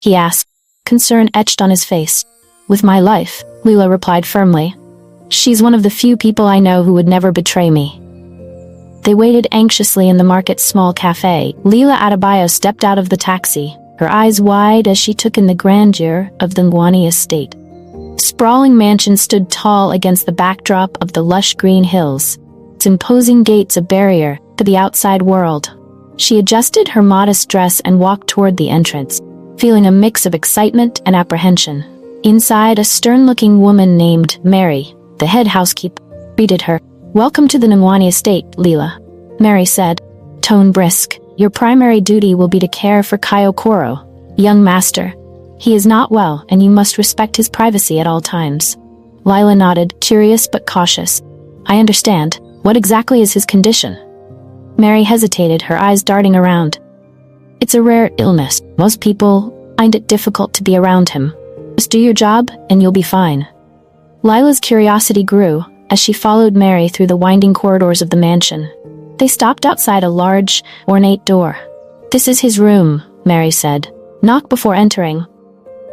he asked, concern etched on his face. With my life, Leela replied firmly. She's one of the few people I know who would never betray me. They waited anxiously in the market's small cafe. Leela Adebayo stepped out of the taxi, her eyes wide as she took in the grandeur of the Ngwani estate. The sprawling mansion stood tall against the backdrop of the lush green hills, its imposing gates a barrier to the outside world. She adjusted her modest dress and walked toward the entrance, feeling a mix of excitement and apprehension. Inside, a stern-looking woman named Mary, the head housekeeper, greeted her. "Welcome to the Ngwani estate, Leela," Mary said, tone brisk. "Your primary duty will be to care for Kai Okoro, young master. He is not well, and you must respect his privacy at all times." Leela nodded, curious but cautious. "I understand. What exactly is his condition?" Mary hesitated, her eyes darting around. "It's a rare illness. Most people find it difficult to be around him. Just do your job, and you'll be fine." Lila's curiosity grew as she followed Mary through the winding corridors of the mansion. They stopped outside a large, ornate door. "This is his room," Mary said. "Knock before entering."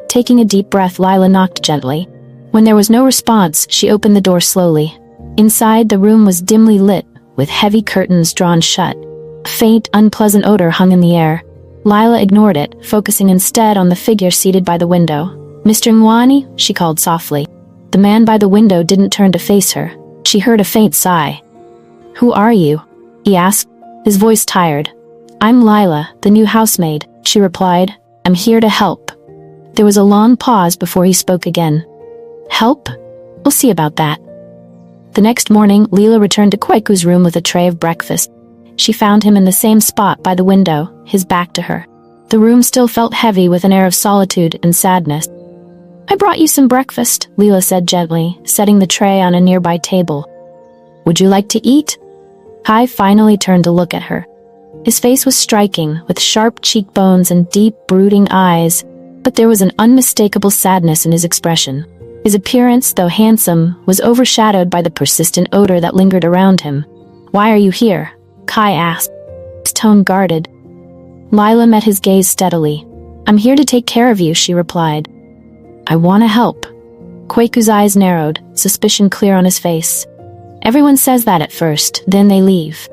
Taking a deep breath, Lila knocked gently. When there was no response, she opened the door slowly. Inside, the room was dimly lit, with heavy curtains drawn shut. A faint, unpleasant odor hung in the air. Lila ignored it, focusing instead on the figure seated by the window. "Mr. Ngwani," she called softly. The man by the window didn't turn to face her. She heard a faint sigh. "Who are you?" he asked, his voice tired. "I'm Lila, the new housemaid," she replied. "I'm here to help." There was a long pause before he spoke again. "Help? We'll see about that." The next morning, Leela returned to Kweku's room with a tray of breakfast. She found him in the same spot by the window, his back to her. The room still felt heavy with an air of solitude and sadness. "I brought you some breakfast," Leela said gently, setting the tray on a nearby table. "Would you like to eat?" Kai finally turned to look at her. His face was striking, with sharp cheekbones and deep, brooding eyes, but there was an unmistakable sadness in his expression. His appearance, though handsome, was overshadowed by the persistent odor that lingered around him. "Why are you here?" Kai asked, his tone guarded. Lila met his gaze steadily. "I'm here to take care of you," she replied. "I want to help." Kweku's eyes narrowed, suspicion clear on his face. "Everyone says that at first, then they leave."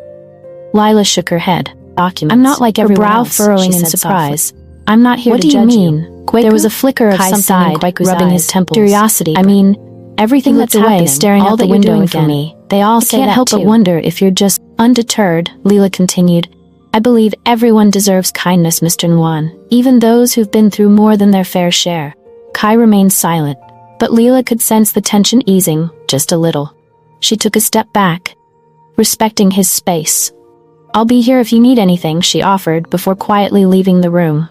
Lila shook her head. "Documents. I'm not like everyone else," furrowing in surprise. "I'm not here to judge you." "What do you mean?" There was a flicker of something in Kweku's rubbing his temples. "Curiosity. I mean, everything that's away, staring out the window again. For me. They all say that too. I can't help but wonder if you're just..." Undeterred, Leela continued. "I believe everyone deserves kindness, Mr. Nwan, even those who've been through more than their fair share." Kai remained silent, but Leela could sense the tension easing, just a little. She took a step back, respecting his space. "I'll be here if you need anything," she offered before quietly leaving the room.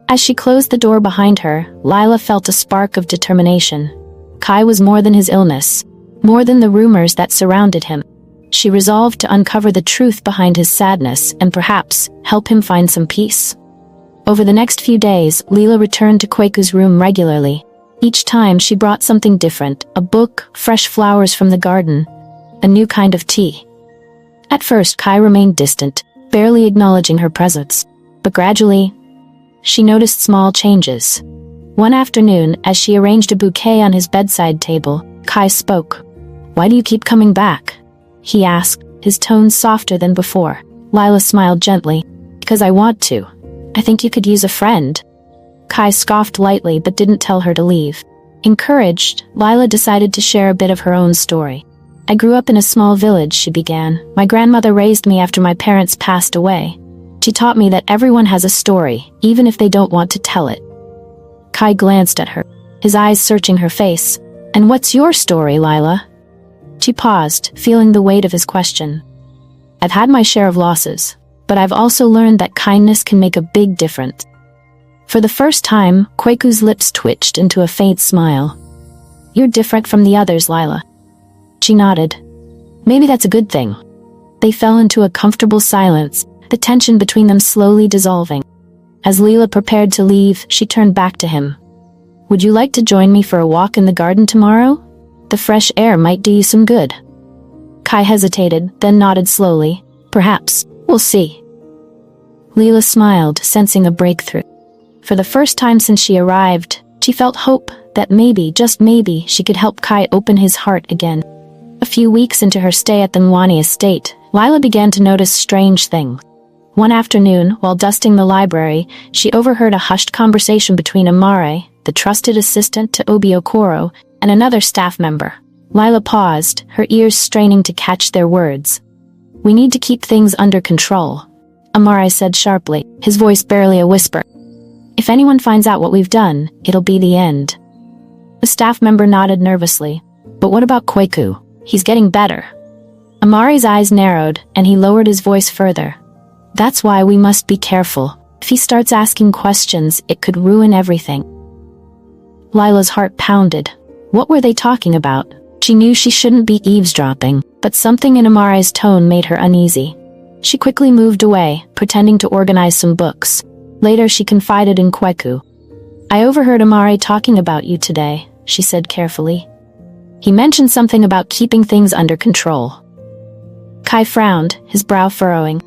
As she closed the door behind her, Lila felt a spark of determination. Kai was more than his illness, more than the rumors that surrounded him. She resolved to uncover the truth behind his sadness and perhaps help him find some peace. Over the next few days, Leela returned to Kweku's room regularly. Each time she brought something different, a book, fresh flowers from the garden, a new kind of tea. At first, Kai remained distant, barely acknowledging her presence. But gradually, she noticed small changes. One afternoon, as she arranged a bouquet on his bedside table, Kai spoke. "Why do you keep coming back?" he asked, his tone softer than before. Lila smiled gently. "Because I want to. I think you could use a friend." Kai scoffed lightly but didn't tell her to leave. Encouraged, Lila decided to share a bit of her own story. "I grew up in a small village," she began. "My grandmother raised me after my parents passed away. She taught me that everyone has a story, even if they don't want to tell it." Kai glanced at her, his eyes searching her face. "And what's your story, Lila?" She paused, feeling the weight of his question. "I've had my share of losses, but I've also learned that kindness can make a big difference." For the first time, Kweku's lips twitched into a faint smile. "You're different from the others, Lila." She nodded. "Maybe that's a good thing." They fell into a comfortable silence, the tension between them slowly dissolving. As Leela prepared to leave, she turned back to him. "Would you like to join me for a walk in the garden tomorrow? The fresh air might do you some good." Kai hesitated, then nodded slowly. "Perhaps. We'll see." Leela smiled, sensing a breakthrough. For the first time since she arrived, she felt hope that maybe, just maybe, she could help Kai open his heart again. A few weeks into her stay at the Mwani estate, Lila began to notice strange things. One afternoon, while dusting the library, she overheard a hushed conversation between Amare, the trusted assistant to Kai Okoro, and another staff member. Lila paused, her ears straining to catch their words. "We need to keep things under control," Amare said sharply, his voice barely a whisper. "If anyone finds out what we've done, it'll be the end." The staff member nodded nervously. "But what about Kweku? He's getting better." Amare's eyes narrowed, and he lowered his voice further. "That's why we must be careful. If he starts asking questions, it could ruin everything." Lila's heart pounded. What were they talking about? She knew she shouldn't be eavesdropping, but something in Amare's tone made her uneasy. She quickly moved away, pretending to organize some books. Later she confided in Kweku. "I overheard Amare talking about you today," she said carefully. "He mentioned something about keeping things under control." Kai frowned, his brow furrowing.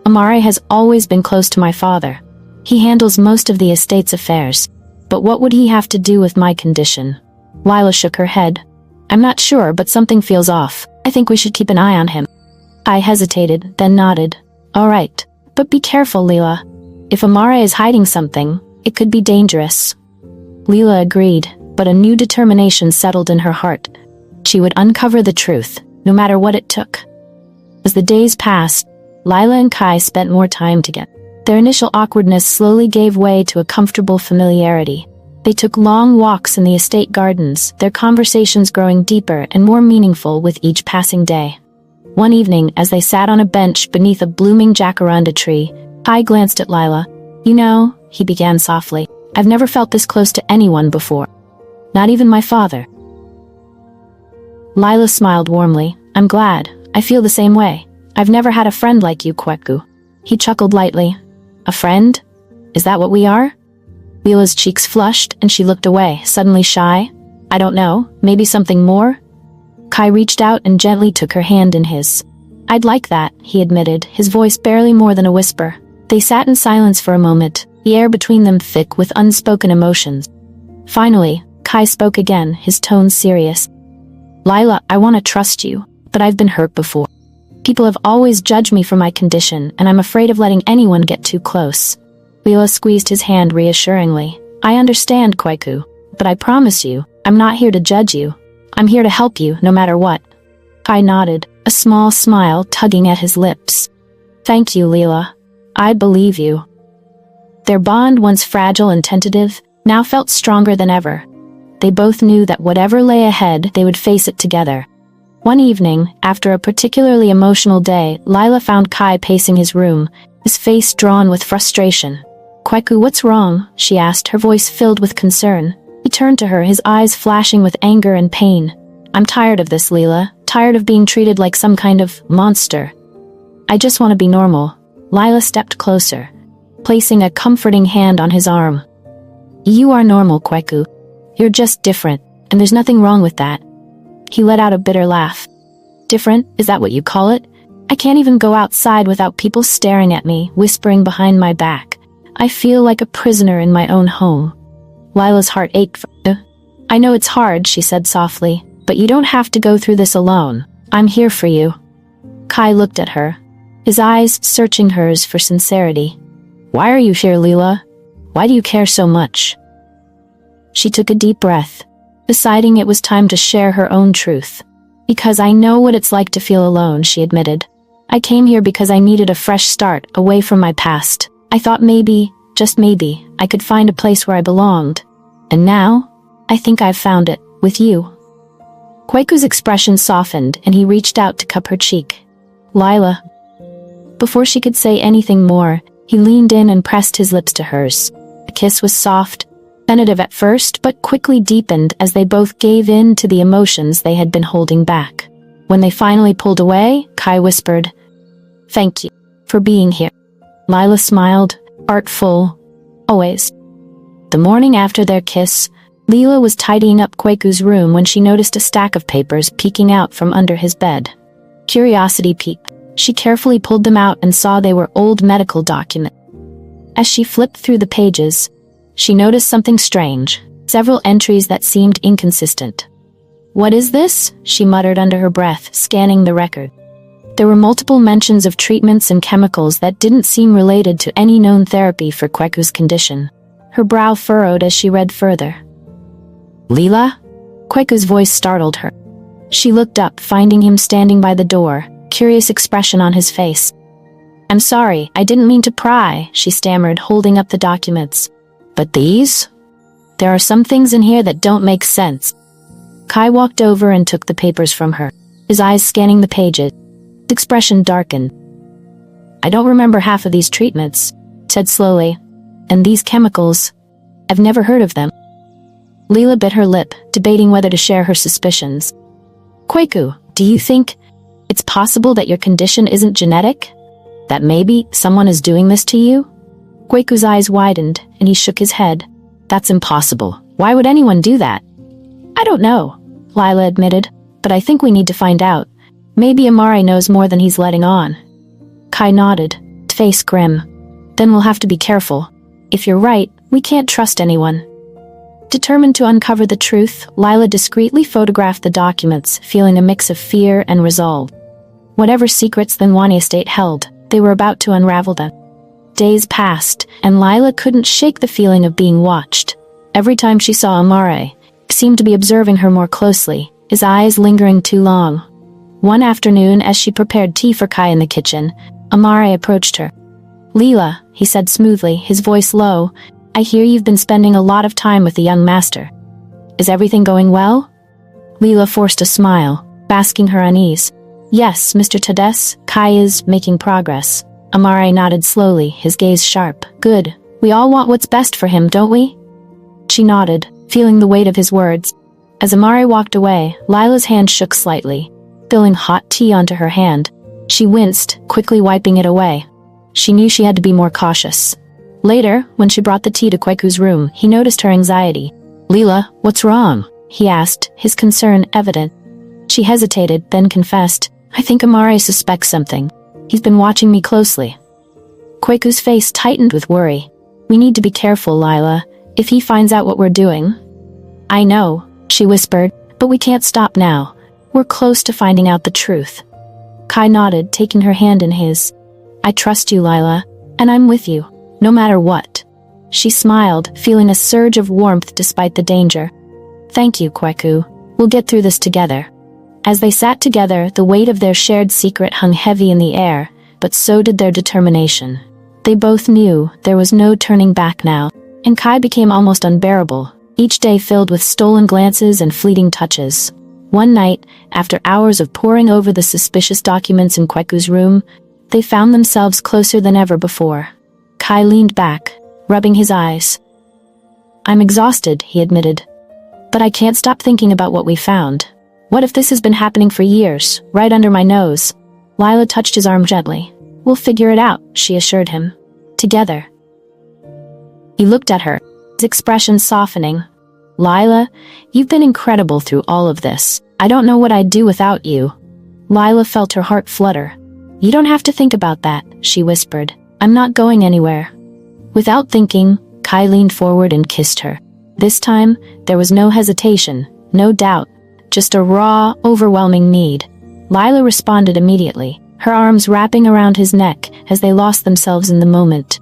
"Amare has always been close to my father. He handles most of the estate's affairs. But what would he have to do with my condition?" Lila shook her head. "I'm not sure, but something feels off. I think we should keep an eye on him." I hesitated, then nodded. "All right. But be careful, Lila. If Amare is hiding something, it could be dangerous." Lila agreed, but a new determination settled in her heart. She would uncover the truth, no matter what it took. As the days passed, Lila and Kai spent more time together. Their initial awkwardness slowly gave way to a comfortable familiarity. They took long walks in the estate gardens, their conversations growing deeper and more meaningful with each passing day. One evening, as they sat on a bench beneath a blooming jacaranda tree, Kai glanced at Lila. "You know," he began softly, "I've never felt this close to anyone before. Not even my father." Lila smiled warmly. "I'm glad. I feel the same way. I've never had a friend like you, Kweku." He chuckled lightly. "A friend? Is that what we are?" Lila's cheeks flushed, and she looked away, suddenly shy. "I don't know, maybe something more?" Kai reached out and gently took her hand in his. "I'd like that," he admitted, his voice barely more than a whisper. They sat in silence for a moment, the air between them thick with unspoken emotions. Finally, Kai spoke again, his tone serious. "Lila, I want to trust you, but I've been hurt before. People have always judged me for my condition, and I'm afraid of letting anyone get too close." Lila squeezed his hand reassuringly. "I understand, Kweku, but I promise you, I'm not here to judge you. I'm here to help you, no matter what." Kai nodded, a small smile tugging at his lips. "Thank you, Lila. I believe you." Their bond, once fragile and tentative, now felt stronger than ever. They both knew that whatever lay ahead, they would face it together. One evening, after a particularly emotional day, Lila found Kai pacing his room, his face drawn with frustration. "Kweku, what's wrong?" she asked, her voice filled with concern. He turned to her, his eyes flashing with anger and pain. "I'm tired of this, Lila. Tired of being treated like some kind of monster. I just want to be normal." Lila stepped closer, placing a comforting hand on his arm. "You are normal, Kweku. You're just different, and there's nothing wrong with that." He let out a bitter laugh. "Different? Is that what you call it? I can't even go outside without people staring at me, whispering behind my back. I feel like a prisoner in my own home." Lila's heart ached for her. "I know it's hard," she said softly, "but you don't have to go through this alone. I'm here for you." Kai looked at her, his eyes searching hers for sincerity. "Why are you here, Lila? Why do you care so much?" She took a deep breath, deciding it was time to share her own truth. "Because I know what it's like to feel alone," she admitted. "I came here because I needed a fresh start, away from my past. I thought maybe, just maybe, I could find a place where I belonged. And now, I think I've found it, with you." Kweku's expression softened, and he reached out to cup her cheek. "Lila." Before she could say anything more, he leaned in and pressed his lips to hers. The kiss was soft, tentative at first, but quickly deepened as they both gave in to the emotions they had been holding back. When they finally pulled away, Kai whispered, "Thank you for being here." Lila smiled, artful, always. The morning after their kiss, Lila was tidying up Kweku's room when she noticed a stack of papers peeking out from under his bed. Curiosity piqued. She carefully pulled them out and saw they were old medical documents. As she flipped through the pages, she noticed something strange, several entries that seemed inconsistent. "What is this?" she muttered under her breath, scanning the record. There were multiple mentions of treatments and chemicals that didn't seem related to any known therapy for Kweku's condition. Her brow furrowed as she read further. "Leela?" Kweku's voice startled her. She looked up, finding him standing by the door, curious expression on his face. "I'm sorry, I didn't mean to pry," she stammered, holding up the documents. "But these? There are some things in here that don't make sense." Kai walked over and took the papers from her, his eyes scanning the pages. His expression darkened. "I don't remember half of these treatments," he said slowly. "And these chemicals, I've never heard of them." Leela bit her lip, debating whether to share her suspicions. "Kweku, do you think it's possible that your condition isn't genetic? That maybe someone is doing this to you?" Kweku's eyes widened, and he shook his head. "That's impossible. Why would anyone do that?" "I don't know," Lila admitted, "but I think we need to find out. Maybe Amare knows more than he's letting on." Kai nodded, face grim. "Then we'll have to be careful. If you're right, we can't trust anyone." Determined to uncover the truth, Lila discreetly photographed the documents, feeling a mix of fear and resolve. Whatever secrets the Nwani estate held, they were about to unravel them. Days passed, and Lila couldn't shake the feeling of being watched. Every time she saw Amare, he seemed to be observing her more closely, his eyes lingering too long. One afternoon, as she prepared tea for Kai in the kitchen, Amare approached her. "Leela," he said smoothly, his voice low, "I hear you've been spending a lot of time with the young master. Is everything going well?" Leela forced a smile, basking her unease. "Yes, Mr. Tades, Kai is making progress." Amare nodded slowly, his gaze sharp. "Good. We all want what's best for him, don't we?" She nodded, feeling the weight of his words. As Amare walked away, Lila's hand shook slightly, spilling hot tea onto her hand. She winced, quickly wiping it away. She knew she had to be more cautious. Later, when she brought the tea to Kweku's room, he noticed her anxiety. "Leela, what's wrong?" he asked, his concern evident. She hesitated, then confessed, "I think Amare suspects something. He's been watching me closely." Kweku's face tightened with worry. "We need to be careful, Lila, if he finds out what we're doing." "I know," she whispered, "but we can't stop now. We're close to finding out the truth." Kai nodded, taking her hand in his. "I trust you, Lila, and I'm with you, no matter what." She smiled, feeling a surge of warmth despite the danger. "Thank you, Kweku. We'll get through this together." As they sat together, the weight of their shared secret hung heavy in the air, but so did their determination. They both knew there was no turning back now, and Kai became almost unbearable, each day filled with stolen glances and fleeting touches. One night, after hours of poring over the suspicious documents in Kweku's room, they found themselves closer than ever before. Kai leaned back, rubbing his eyes. "I'm exhausted," he admitted. "But I can't stop thinking about what we found. What if this has been happening for years, right under my nose?" Lila touched his arm gently. "We'll figure it out," she assured him. "Together." He looked at her, his expression softening. "Lila, you've been incredible through all of this. I don't know what I'd do without you." Lila felt her heart flutter. "You don't have to think about that," she whispered. "I'm not going anywhere." Without thinking, Kai leaned forward and kissed her. This time, there was no hesitation, no doubt, just a raw, overwhelming need. Lila responded immediately, her arms wrapping around his neck as they lost themselves in the moment.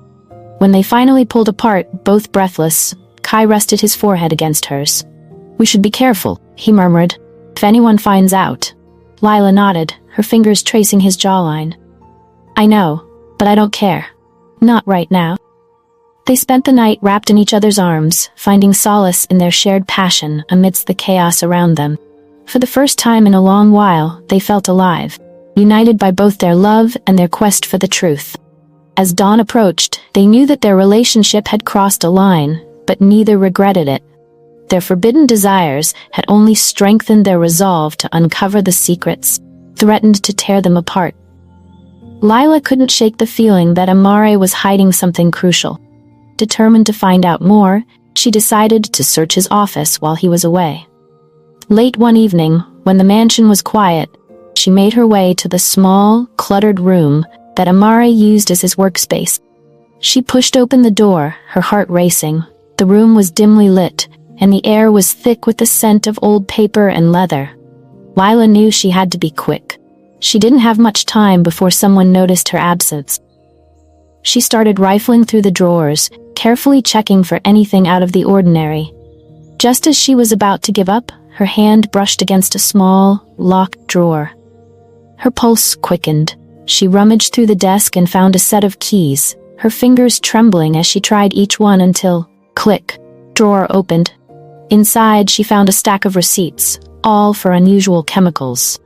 When they finally pulled apart, both breathless, Kai rested his forehead against hers. "We should be careful," he murmured. "If anyone finds out." Lila nodded, her fingers tracing his jawline. "I know, but I don't care. Not right now." They spent the night wrapped in each other's arms, finding solace in their shared passion amidst the chaos around them. For the first time in a long while, they felt alive, united by both their love and their quest for the truth. As dawn approached, they knew that their relationship had crossed a line, but neither regretted it. Their forbidden desires had only strengthened their resolve to uncover the secrets, threatened to tear them apart. Lila couldn't shake the feeling that Amare was hiding something crucial. Determined to find out more, she decided to search his office while he was away. Late one evening, when the mansion was quiet, she made her way to the small, cluttered room that Amare used as his workspace. She pushed open the door, her heart racing. The room was dimly lit, and the air was thick with the scent of old paper and leather. Lila knew she had to be quick. She didn't have much time before someone noticed her absence. She started rifling through the drawers, carefully checking for anything out of the ordinary. Just as she was about to give up, her hand brushed against a small, locked drawer. Her pulse quickened. She rummaged through the desk and found a set of keys, her fingers trembling as she tried each one until, click, drawer opened. Inside, she found a stack of receipts, all for unusual chemicals.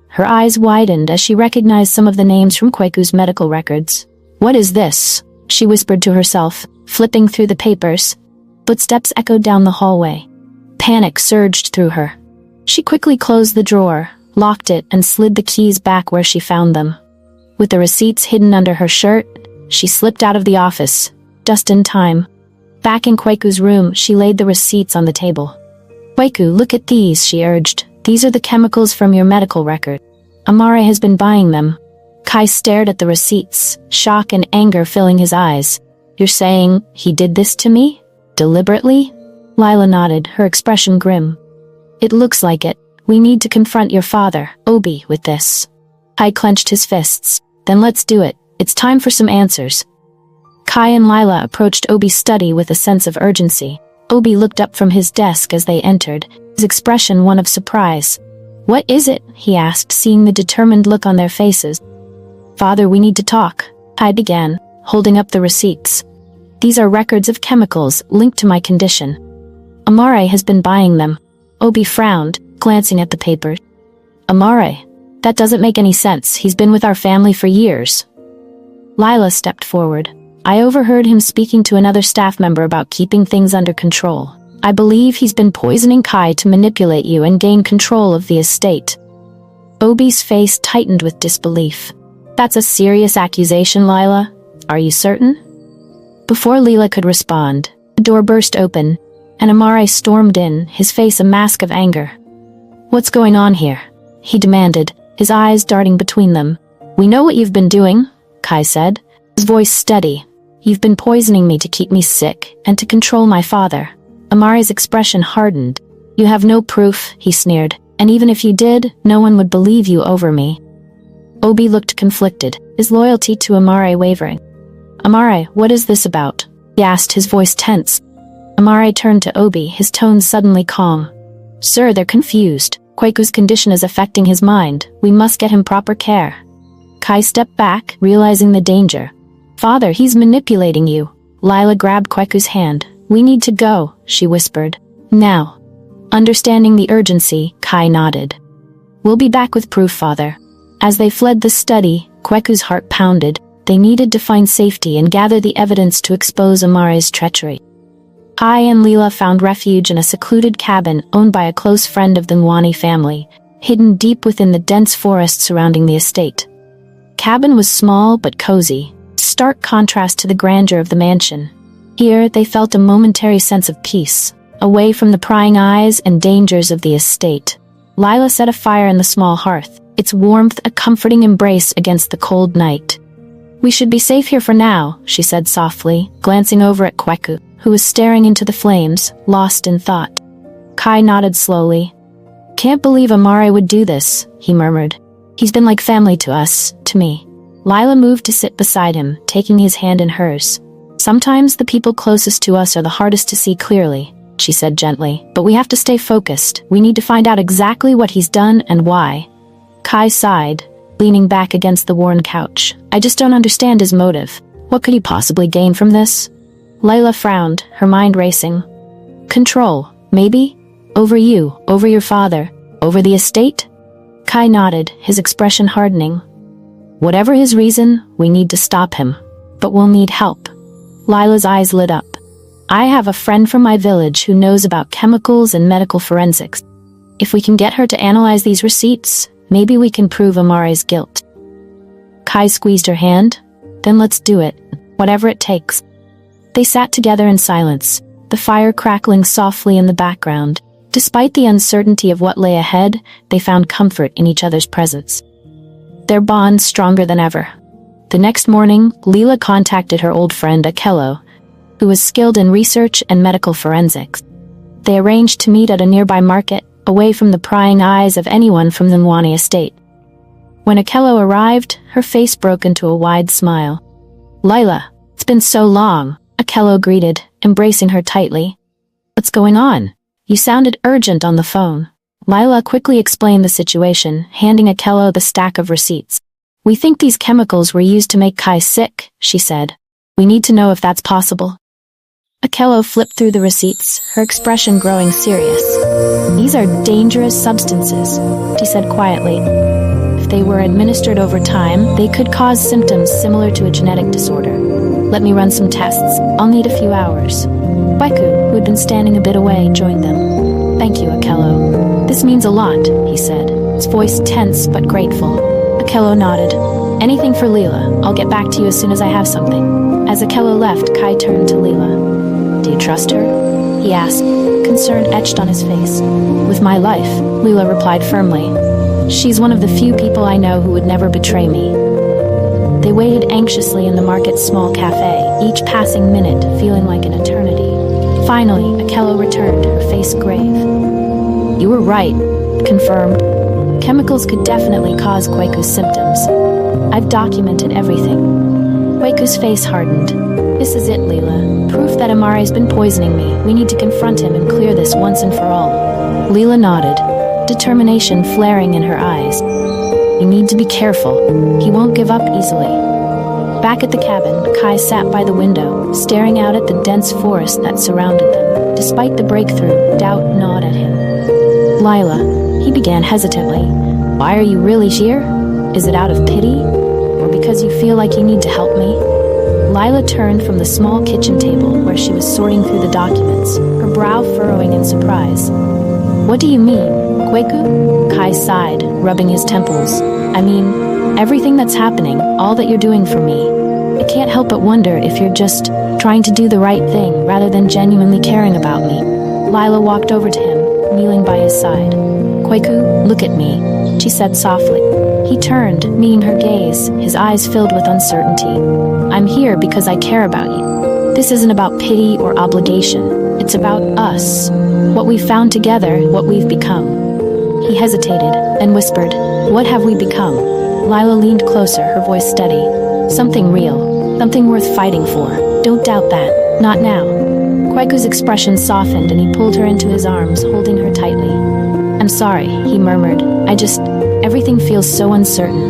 Her eyes widened as she recognized some of the names from Kweku's medical records. "What is this?" she whispered to herself, flipping through the papers. Footsteps echoed down the hallway. Panic surged through her. She quickly closed the drawer, locked it, and slid the keys back where she found them. With the receipts hidden under her shirt, she slipped out of the office, just in time. Back in Kweku's room, she laid the receipts on the table. "Kweku, look at these," she urged. "These are the chemicals from your medical record. Amare has been buying them." Kai stared at the receipts, shock and anger filling his eyes. "You're saying he did this to me? Deliberately?" Lila nodded, her expression grim. "It looks like it. We need to confront your father, Obi, with this." Kai clenched his fists. "Then let's do it. It's time for some answers." Kai and Lila approached Obi's study with a sense of urgency. Obi looked up from his desk as they entered, his expression one of surprise. "What is it?" he asked, seeing the determined look on their faces. "Father, we need to talk," Kai began, holding up the receipts. "These are records of chemicals linked to my condition. Amare has been buying them." Obi frowned, glancing at the paper. "Amare? That doesn't make any sense. He's been with our family for years." Lila stepped forward. "I overheard him speaking to another staff member about keeping things under control. I believe he's been poisoning Kai to manipulate you and gain control of the estate." Obi's face tightened with disbelief. "That's a serious accusation, Lila. Are you certain?" Before Lila could respond, the door burst open, and Amare stormed in, his face a mask of anger. "What's going on here?" he demanded, his eyes darting between them. "We know what you've been doing," Kai said, his voice steady. "You've been poisoning me to keep me sick and to control my father." Amare's expression hardened. "You have no proof," he sneered, "and even if you did, no one would believe you over me." Obi looked conflicted, his loyalty to Amare wavering. "Amare, what is this about?" he asked, his voice tense. Amare turned to Obi, his tone suddenly calm. "Sir, they're confused. Kweku's condition is affecting his mind. We must get him proper care." Kai stepped back, realizing the danger. "Father, he's manipulating you." Lila grabbed Kweku's hand. "We need to go," she whispered. "Now." Understanding the urgency, Kai nodded. "We'll be back with proof, Father." As they fled the study, Kweku's heart pounded. They needed to find safety and gather the evidence to expose Amare's treachery. Kai and Lila found refuge in a secluded cabin owned by a close friend of the Nwani family, hidden deep within the dense forest surrounding the estate. Cabin was small but cozy, stark contrast to the grandeur of the mansion. Here, they felt a momentary sense of peace, away from the prying eyes and dangers of the estate. Lila set a fire in the small hearth, its warmth a comforting embrace against the cold night. "We should be safe here for now," she said softly, glancing over at Kweku, who was staring into the flames, lost in thought. Kai nodded slowly. "Can't believe Amare would do this," he murmured. "He's been like family to us, to me." Lila moved to sit beside him, taking his hand in hers. "Sometimes the people closest to us are the hardest to see clearly," she said gently, "but we have to stay focused. We need to find out exactly what he's done and why." Kai sighed, leaning back against the worn couch. "I just don't understand his motive. What could he possibly gain from this?" Layla frowned, her mind racing. "Control, maybe? Over you, over your father, over the estate?" Kai nodded, his expression hardening. "Whatever his reason, we need to stop him. But we'll need help." Lila's eyes lit up. "I have a friend from my village who knows about chemicals and medical forensics. If we can get her to analyze these receipts, maybe we can prove Amare's guilt." Kai squeezed her hand. "Then let's do it, whatever it takes." They sat together in silence, the fire crackling softly in the background. Despite the uncertainty of what lay ahead, they found comfort in each other's presence. Their bond stronger than ever. The next morning, Leela contacted her old friend Akello. who was skilled in research and medical forensics. They arranged to meet at a nearby market, away from the prying eyes of anyone from the Nwani estate. When Okoro arrived, her face broke into a wide smile. "Lila, it's been so long," Okoro greeted, embracing her tightly. "What's going on? You sounded urgent on the phone." Lila quickly explained the situation, handing Okoro the stack of receipts. "We think these chemicals were used to make Kai sick," she said. "We need to know if that's possible." Okoro flipped through the receipts, her expression growing serious. "These are dangerous substances," she said quietly. "If they were administered over time, they could cause symptoms similar to a genetic disorder. Let me run some tests. I'll need a few hours." Kwaiku, who had been standing a bit away, joined them. "Thank you, Okoro. This means a lot," he said, his voice tense but grateful. Okoro nodded. "Anything for Lila. I'll get back to you as soon as I have something." As Okoro left, Kai turned to Lila. "Do you trust her?" he asked, concern etched on his face. "With my life," Lila replied firmly. "She's one of the few people I know who would never betray me." They waited anxiously in the market's small cafe, each passing minute feeling like an eternity. Finally, Okoro returned, her face grave. "You were right," confirmed. "Chemicals could definitely cause Kwaiku's symptoms. I've documented everything." Kwaiku's face hardened. "This is it, Lila. Proof that Amare's been poisoning me. We need to confront him and clear this once and for all." Lila nodded, determination flaring in her eyes. "You need to be careful. He won't give up easily." Back at the cabin, Kai sat by the window, staring out at the dense forest that surrounded them. Despite the breakthrough, doubt gnawed at him. "Lila," he began hesitantly, "why are you really here? Is it out of pity? Or because you feel like you need to help me?" Lila turned from the small kitchen table where she was sorting through the documents, her brow furrowing in surprise. "What do you mean? Kwaiku?" Kai sighed, rubbing his temples. "I mean, everything that's happening, all that you're doing for me. I can't help but wonder if you're just trying to do the right thing rather than genuinely caring about me." Lila walked over to him, kneeling by his side. "Kwaiku, look at me," she said softly. He turned, meeting her gaze, his eyes filled with uncertainty. "I'm here because I care about you. This isn't about pity or obligation. It's about us. What we've found together, what we've become." He hesitated, and whispered, "What have we become?" Lila leaned closer, her voice steady. "Something real. Something worth fighting for. Don't doubt that. Not now." Kwaiku's expression softened and he pulled her into his arms, holding her tightly. "I'm sorry," he murmured. Everything feels so uncertain."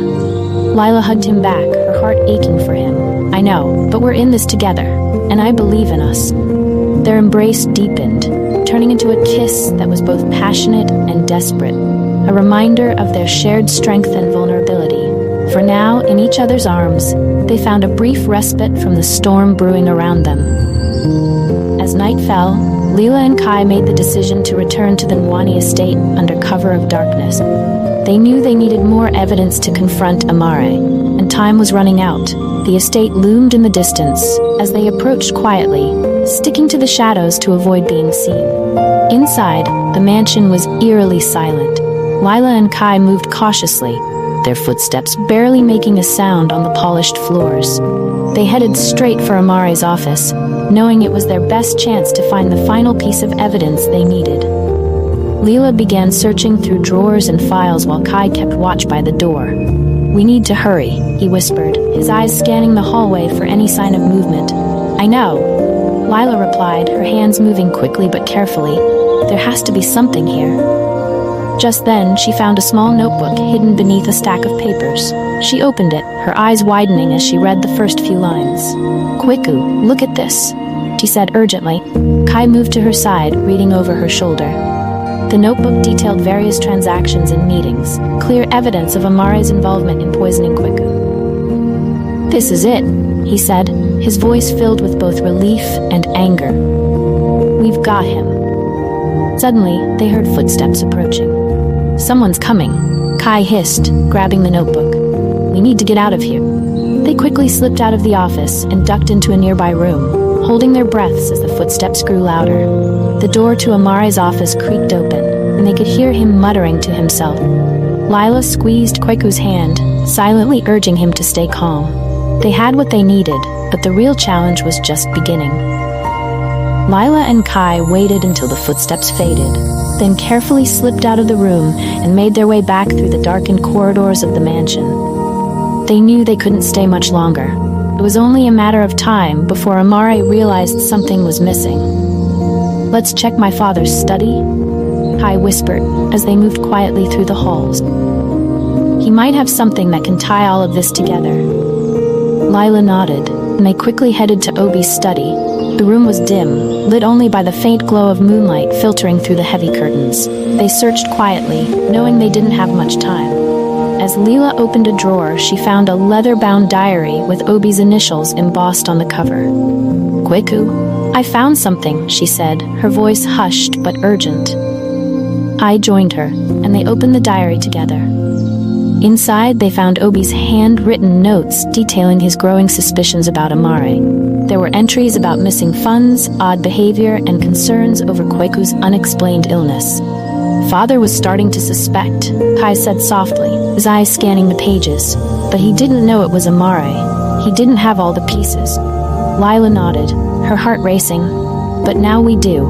Lila hugged him back, her heart aching for him. "I know, but we're in this together, and I believe in us." Their embrace deepened, turning into a kiss that was both passionate and desperate, a reminder of their shared strength and vulnerability. For now, in each other's arms, they found a brief respite from the storm brewing around them. As night fell, Lila and Kai made the decision to return to the Nwani estate under cover of darkness. They knew they needed more evidence to confront Amare, and time was running out. The estate loomed in the distance as they approached quietly, sticking to the shadows to avoid being seen. Inside, the mansion was eerily silent. Lila and Kai moved cautiously, their footsteps barely making a sound on the polished floors. They headed straight for Amare's office, knowing it was their best chance to find the final piece of evidence they needed. Lila began searching through drawers and files while Kai kept watch by the door. "We need to hurry," he whispered, his eyes scanning the hallway for any sign of movement. "I know," Lila replied, her hands moving quickly but carefully. "There has to be something here." Just then, she found a small notebook hidden beneath a stack of papers. She opened it, her eyes widening as she read the first few lines. "Kwaiku, look at this," she said urgently. Kai moved to her side, reading over her shoulder. The notebook detailed various transactions and meetings, clear evidence of Amare's involvement in poisoning Kwaiku. "This is it," he said, his voice filled with both relief and anger. "We've got him." Suddenly, they heard footsteps approaching. "Someone's coming," Kai hissed, grabbing the notebook. "We need to get out of here." They quickly slipped out of the office and ducked into a nearby room, holding their breaths as the footsteps grew louder. The door to Amare's office creaked open, and they could hear him muttering to himself. Lila squeezed Kwaiku's hand, silently urging him to stay calm. They had what they needed, but the real challenge was just beginning. Lila and Kai waited until the footsteps faded, then carefully slipped out of the room and made their way back through the darkened corridors of the mansion. They knew they couldn't stay much longer. It was only a matter of time before Amare realized something was missing. "Let's check my father's study," Kai whispered as they moved quietly through the halls. "He might have something that can tie all of this together." Lila nodded, and they quickly headed to Obi's study. The room was dim, lit only by the faint glow of moonlight filtering through the heavy curtains. They searched quietly, knowing they didn't have much time. As Lila opened a drawer, she found a leather-bound diary with Obi's initials embossed on the cover. "Kweku, I found something," she said, her voice hushed but urgent. I joined her, and they opened the diary together. Inside, they found Obi's handwritten notes detailing his growing suspicions about Amare. There were entries about missing funds, odd behavior, and concerns over Kweku's unexplained illness. "Father was starting to suspect," Kai said softly, his eyes scanning the pages. "But he didn't know it was Amare. He didn't have all the pieces." Lila nodded, her heart racing. "But now we do.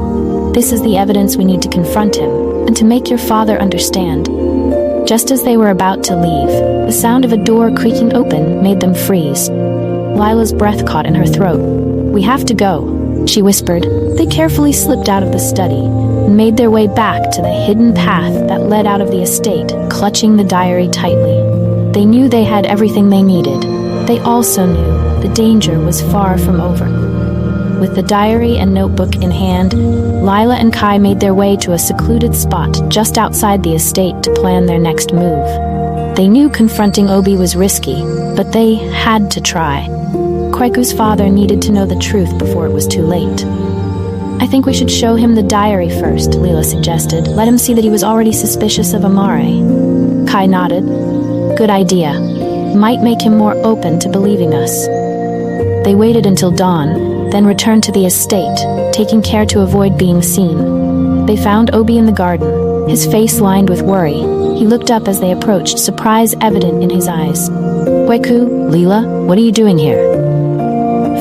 This is the evidence we need to confront him, and to make your father understand." Just as they were about to leave, the sound of a door creaking open made them freeze. Lila's breath caught in her throat. "We have to go," she whispered. They carefully slipped out of the study and made their way back to the hidden path that led out of the estate, clutching the diary tightly. They knew they had everything they needed. They also knew the danger was far from over. With the diary and notebook in hand, Lila and Kai made their way to a secluded spot just outside the estate to plan their next move. They knew confronting Obi was risky, but they had to try. Kweku's father needed to know the truth before it was too late. "I think we should show him the diary first," Lila suggested. "Let him see that he was already suspicious of Amare." Kai nodded. "Good idea. Might make him more open to believing us." They waited until dawn, then returned to the estate, taking care to avoid being seen. They found Obi in the garden, his face lined with worry. He looked up as they approached, surprise evident in his eyes. "Kweku, Lila, what are you doing here?"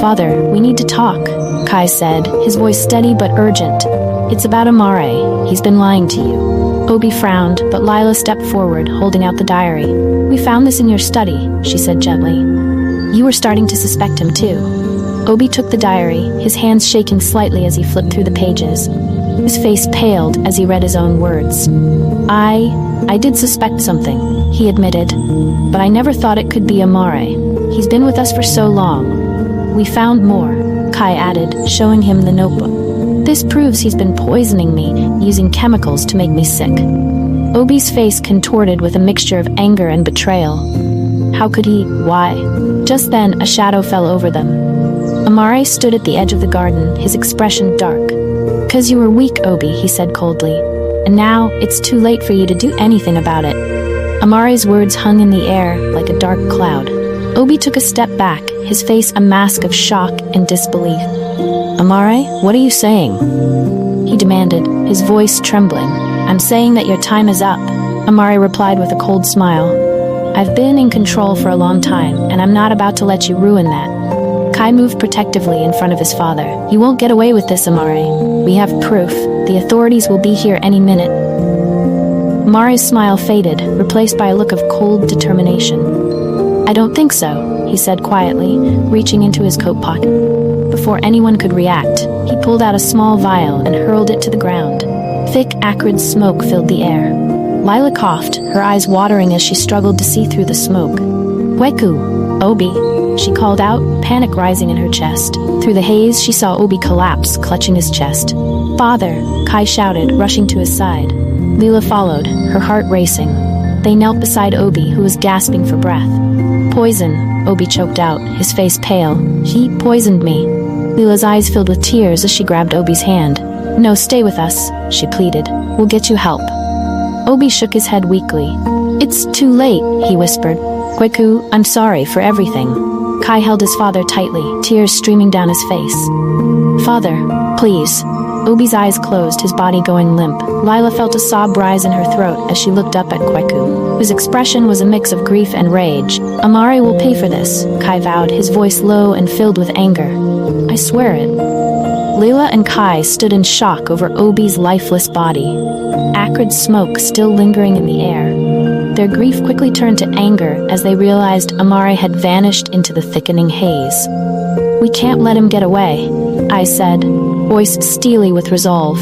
"Father, we need to talk," Kai said, his voice steady but urgent. "It's about Amare. He's been lying to you." Obi frowned, but Lila stepped forward, holding out the diary. "We found this in your study," she said gently. "You were starting to suspect him too." Obi took the diary, his hands shaking slightly as he flipped through the pages. His face paled as he read his own words. I did suspect something," he admitted, "but I never thought it could be Amare. He's been with us for so long." "We found more," Kai added, showing him the notebook. "This proves he's been poisoning me, using chemicals to make me sick." Obi's face contorted with a mixture of anger and betrayal. How could he? Why? Just then, a shadow fell over them. Amare stood at the edge of the garden, his expression dark. "'Cause you were weak, Obi," he said coldly. "And now, it's too late for you to do anything about it." Amare's words hung in the air like a dark cloud. Obi took a step back, his face a mask of shock and disbelief. "Amare, what are you saying?" he demanded, his voice trembling. "I'm saying that your time is up," Amare replied with a cold smile. "I've been in control for a long time, and I'm not about to let you ruin that." Kai moved protectively in front of his father. "You won't get away with this, Amare. We have proof. The authorities will be here any minute." Amare's smile faded, replaced by a look of cold determination. "I don't think so," he said quietly, reaching into his coat pocket. Before anyone could react, he pulled out a small vial and hurled it to the ground. Thick, acrid smoke filled the air. Lila coughed, her eyes watering as she struggled to see through the smoke. "Kweku, Obi," she called out, panic rising in her chest. Through the haze, she saw Obi collapse, clutching his chest. "Father," Kai shouted, rushing to his side. Lila followed, her heart racing. They knelt beside Obi, who was gasping for breath. "Poison," Obi choked out, his face pale. "He poisoned me." Lila's eyes filled with tears as she grabbed Obi's hand. "No, stay with us," she pleaded. "We'll get you help." Obi shook his head weakly. "It's too late," he whispered. "Kweku, I'm sorry for everything." Kai held his father tightly, tears streaming down his face. "Father, please." Obi's eyes closed, his body going limp. Lila felt a sob rise in her throat as she looked up at Kweku, whose expression was a mix of grief and rage. "Amare will pay for this," Kai vowed, his voice low and filled with anger. "I swear it." Lila and Kai stood in shock over Obi's lifeless body, acrid smoke still lingering in the air. Their grief quickly turned to anger as they realized Amare had vanished into the thickening haze. "We can't let him get away," I said, voice steely with resolve.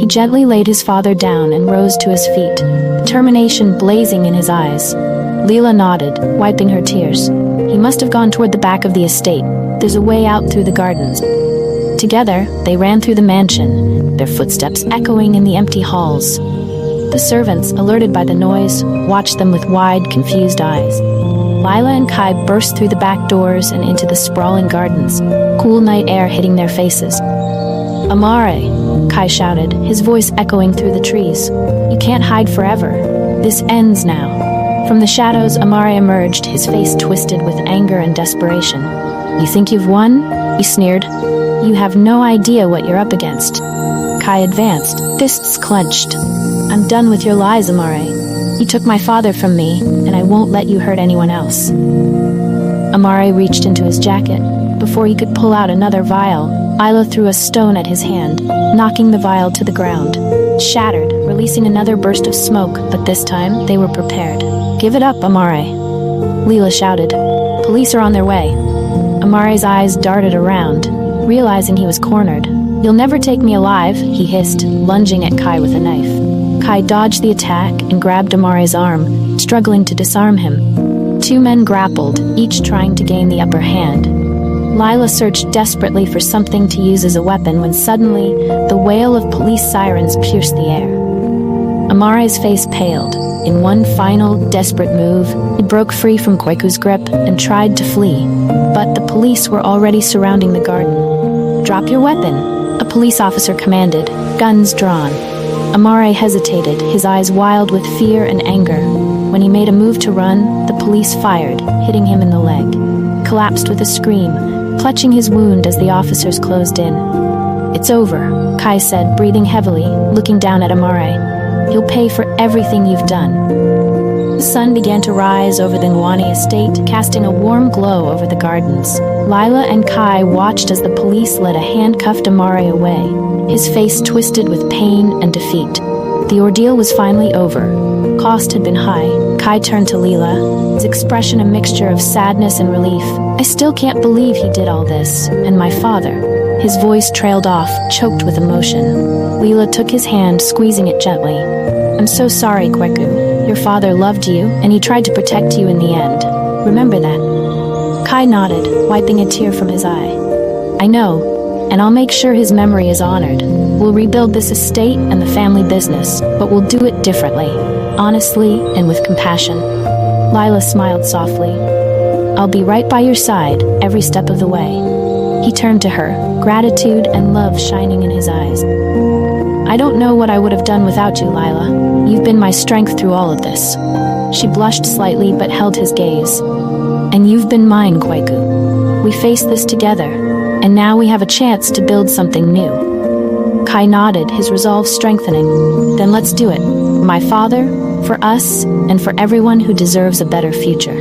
He gently laid his father down and rose to his feet, determination blazing in his eyes. Lila nodded, wiping her tears. "He must have gone toward the back of the estate. There's a way out through the gardens." Together, they ran through the mansion, their footsteps echoing in the empty halls. The servants, alerted by the noise, watched them with wide, confused eyes. Lila and Kai burst through the back doors and into the sprawling gardens, cool night air hitting their faces. "Amare," Kai shouted, his voice echoing through the trees. "You can't hide forever. This ends now." From the shadows, Amare emerged, his face twisted with anger and desperation. "You think you've won?" he sneered. "You have no idea what you're up against." Kai advanced, fists clenched. "I'm done with your lies, Amare. You took my father from me, and I won't let you hurt anyone else." Amare reached into his jacket. Before he could pull out another vial, Isla threw a stone at his hand, knocking the vial to the ground. It shattered, releasing another burst of smoke, but this time they were prepared. "Give it up, Amare," Lila shouted. "Police are on their way." Amare's eyes darted around, realizing he was cornered. "You'll never take me alive," he hissed, lunging at Kai with a knife. Kai dodged the attack and grabbed Amare's arm, struggling to disarm him. Two men grappled, each trying to gain the upper hand. Lila searched desperately for something to use as a weapon when suddenly, the wail of police sirens pierced the air. Amare's face paled. In one final, desperate move, he broke free from Kweku's grip and tried to flee. But the police were already surrounding the garden. "Drop your weapon," a police officer commanded, guns drawn. Amare hesitated, his eyes wild with fear and anger. When he made a move to run, the police fired, hitting him in the leg. He collapsed with a scream, clutching his wound as the officers closed in. "It's over," Kai said, breathing heavily, looking down at Amare. "You'll pay for everything you've done." The sun began to rise over the Nwani estate, casting a warm glow over the gardens. Lila and Kai watched as the police led a handcuffed Amare away, his face twisted with pain and defeat. The ordeal was finally over. Cost had been high. Kai turned to Lila, his expression a mixture of sadness and relief. "I still can't believe he did all this, and my father." His voice trailed off, choked with emotion. Lila took his hand, squeezing it gently. "I'm so sorry, Kweku. Your father loved you, and he tried to protect you in the end. Remember that." Kai nodded, wiping a tear from his eye. "I know, and I'll make sure his memory is honored. We'll rebuild this estate and the family business, but we'll do it differently, honestly and with compassion." Lila smiled softly. "I'll be right by your side, every step of the way." He turned to her, gratitude and love shining in his eyes. "I don't know what I would have done without you, Lila. You've been my strength through all of this." She blushed slightly but held his gaze. "And you've been mine, Kweku. We faced this together, and now we have a chance to build something new." Kai nodded, his resolve strengthening. "Then let's do it. For my father, for us, and for everyone who deserves a better future."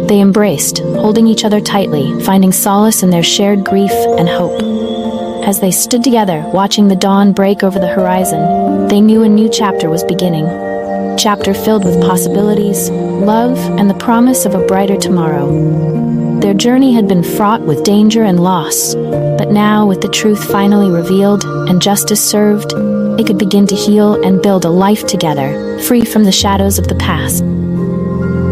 They embraced, holding each other tightly, finding solace in their shared grief and hope. As they stood together, watching the dawn break over the horizon, they knew a new chapter was beginning. A chapter filled with possibilities, love, and the promise of a brighter tomorrow. Their journey had been fraught with danger and loss, but now, with the truth finally revealed and justice served, they could begin to heal and build a life together, free from the shadows of the past.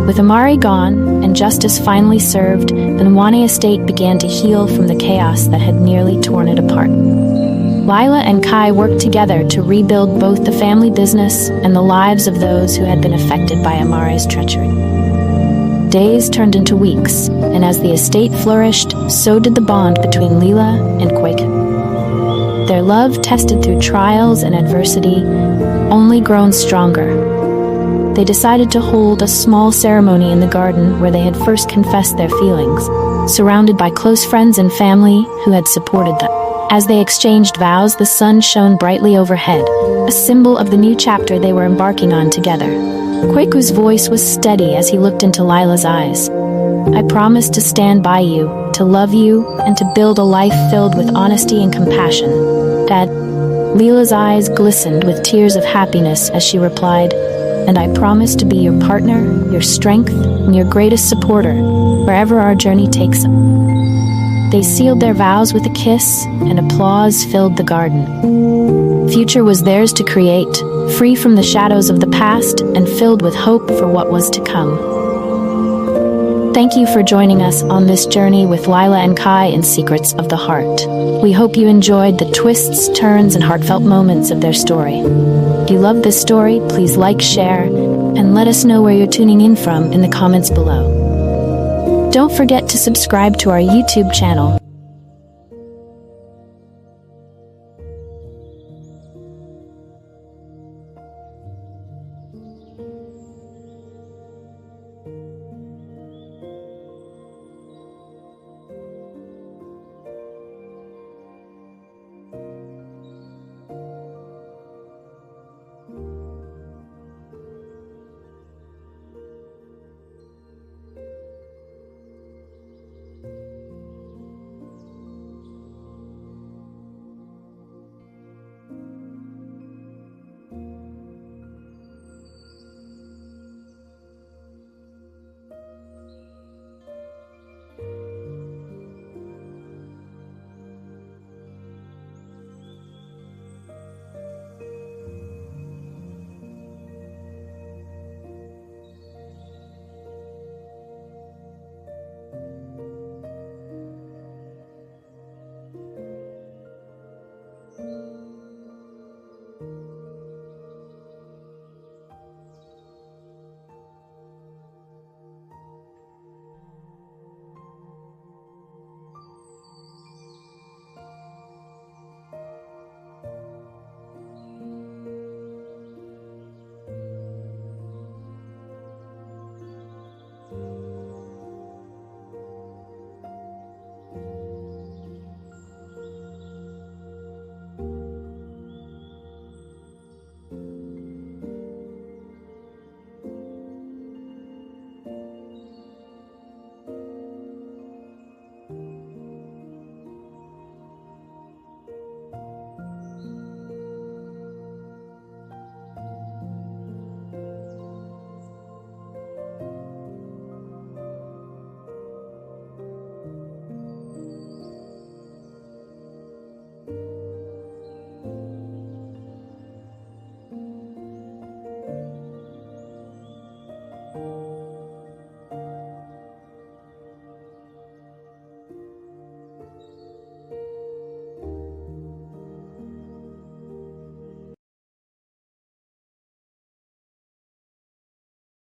With Amare gone and justice finally served, the Nwani estate began to heal from the chaos that had nearly torn it apart. Lila and Kai worked together to rebuild both the family business and the lives of those who had been affected by Amare's treachery. Days turned into weeks, and as the estate flourished, so did the bond between Lila and Kweku. Their love, tested through trials and adversity, only grown stronger. They decided to hold a small ceremony in the garden where they had first confessed their feelings, surrounded by close friends and family who had supported them. As they exchanged vows, the sun shone brightly overhead, a symbol of the new chapter they were embarking on together. Kweku's voice was steady as he looked into Lila's eyes. I promise to stand by you, to love you, and to build a life filled with honesty and compassion. Dad. Leela's eyes glistened with tears of happiness as she replied, and I promise to be your partner, your strength, and your greatest supporter, wherever our journey takes us. They sealed their vows with a kiss, and applause filled the garden. Future was theirs to create, free from the shadows of the past and filled with hope for what was to come. Thank you for joining us on this journey with Lila and Kai in Secrets of the Heart. We hope you enjoyed the twists, turns, and heartfelt moments of their story. If you love this story, please like, share, and let us know where you're tuning in from in the comments below. Don't forget to subscribe to our YouTube channel